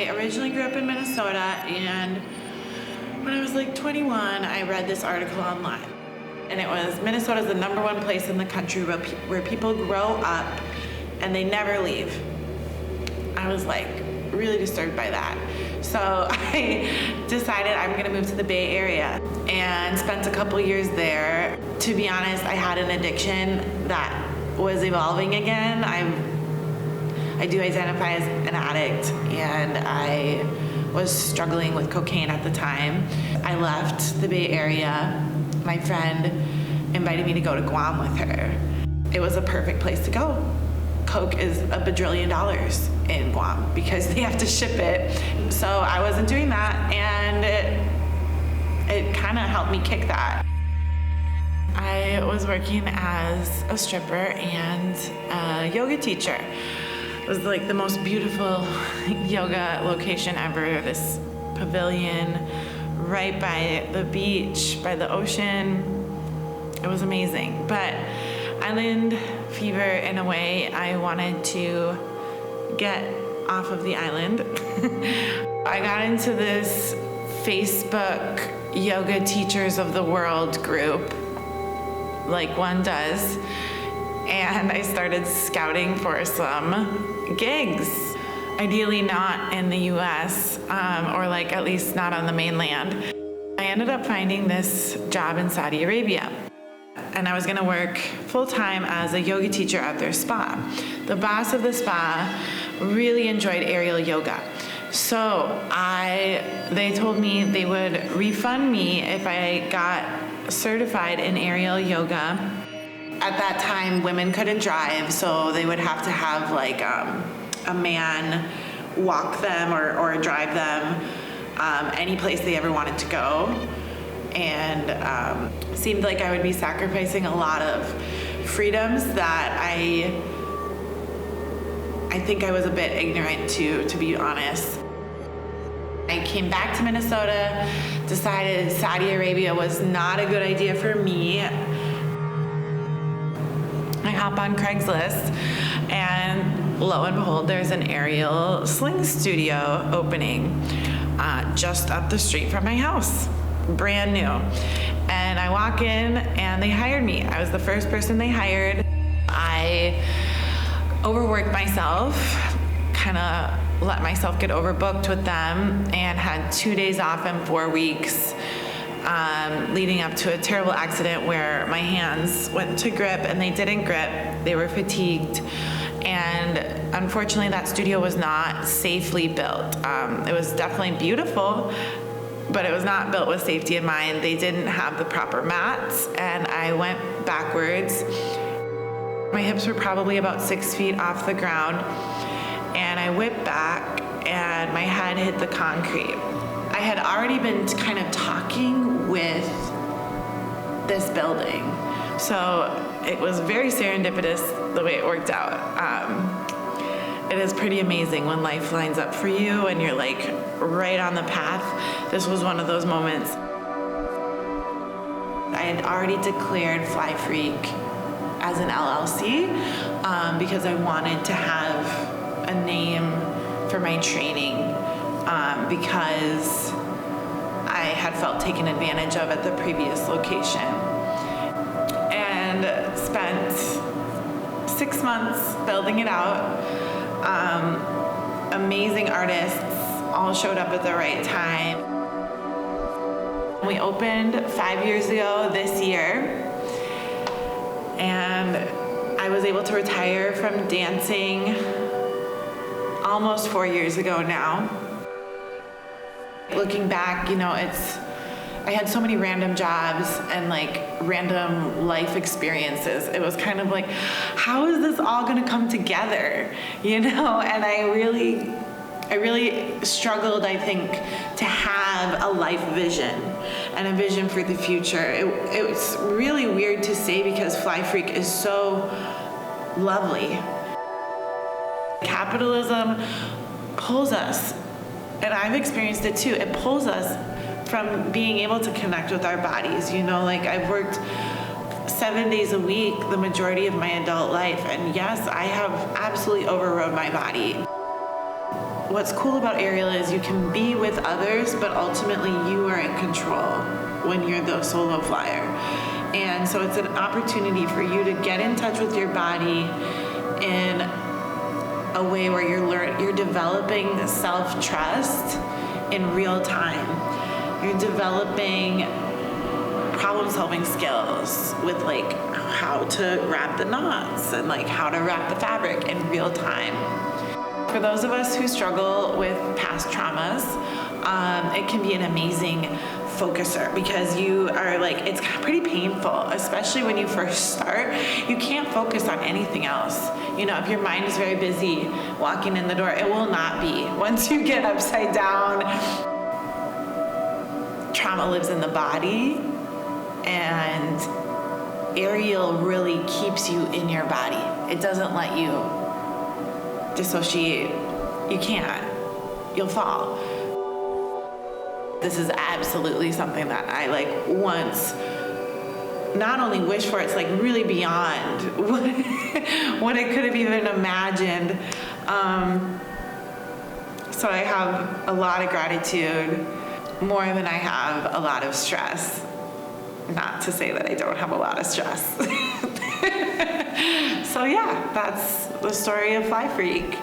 I originally grew up in Minnesota, and when I was like 21, I read this article online. And it was, Minnesota's the #1 place in the country where people grow up and they never leave. I was like really disturbed by that. So I decided I'm gonna move to the Bay Area and spent a couple years there. To be honest, I had an addiction that was evolving again. I do identify as an addict, and I was struggling with cocaine at the time. I left the Bay Area. My friend invited me to go to Guam with her. It was a perfect place to go. Coke is $1 bajillion in Guam because they have to ship it. So I wasn't doing that, and it kind of helped me kick that. I was working as a stripper and a yoga teacher. It was like the most beautiful yoga location ever. This pavilion right by the beach, by the ocean. It was amazing. But island fever, in a way, I wanted to get off of the island. I got into this Facebook Yoga Teachers of the World group, like one does, and I started scouting for some gigs. Ideally not in the US, or like at least not on the mainland. I ended up finding this job in Saudi Arabia, and I was gonna work full-time as a yoga teacher at their spa. The boss of the spa really enjoyed Ariel Yoga. So they told me they would refund me if I got certified in Ariel Yoga. At that time, women couldn't drive, so they would have to have like a man walk them or drive them any place they ever wanted to go. And seemed like I would be sacrificing a lot of freedoms that I think I was a bit ignorant to be honest. I came back to Minnesota, decided Saudi Arabia was not a good idea for me. I hop on Craigslist, and lo and behold, there's an Ariel Sling studio opening just up the street from my house, brand new. And I walk in, and they hired me. I was the first person they hired. I overworked myself, kind of let myself get overbooked with them, and had 2 days off in 4 weeks, leading up to a terrible accident where my hands went to grip and they didn't grip. They were fatigued. And unfortunately, that studio was not safely built. It was definitely beautiful, but it was not built with safety in mind. They didn't have the proper mats, and I went backwards. My hips were probably about 6 feet off the ground, and I whipped back, and my head hit the concrete. I had already been kind of talking with this building, so it was very serendipitous the way it worked out. It is pretty amazing when life lines up for you and you're like right on the path. This was one of those moments. I had already declared Fly Freak as an LLC because I wanted to have a name for my training because I had felt taken advantage of at the previous location, and spent 6 months building it out. Amazing artists all showed up at the right time. We opened 5 years ago this year, and I was able to retire from dancing almost 4 years ago now. Looking back, I had so many random jobs and like random life experiences. It was kind of like, how is this all gonna come together? And I really struggled, I think, to have a life vision and a vision for the future. It's really weird to say because Fly Freak is so lovely. Capitalism pulls us, and I've experienced it too. It pulls us from being able to connect with our bodies. I've worked 7 days a week the majority of my adult life, and yes, I have absolutely overrode my body. what's cool about Ariel is you can be with others, but ultimately you are in control when you're the solo flyer. And so it's an opportunity for you to get in touch with your body in a way where you're developing self-trust in real time. You're developing problem-solving skills with like how to wrap the knots and like how to wrap the fabric in real time. For those of us who struggle with past traumas, it can be an amazing focuser because you are like, it's pretty painful, especially when you first start. You can't focus on anything else. You know, if your mind is very busy walking in the door, it will not be. Once you get upside down, trauma lives in the body, and Ariel really keeps you in your body. It doesn't let you dissociate. You can't. You'll fall. This is absolutely something that I like once not only wish for, it's like really beyond what I could have even imagined. So I have a lot of gratitude, more than I have a lot of stress. Not to say that I don't have a lot of stress. So yeah, that's the story of Fly Freak.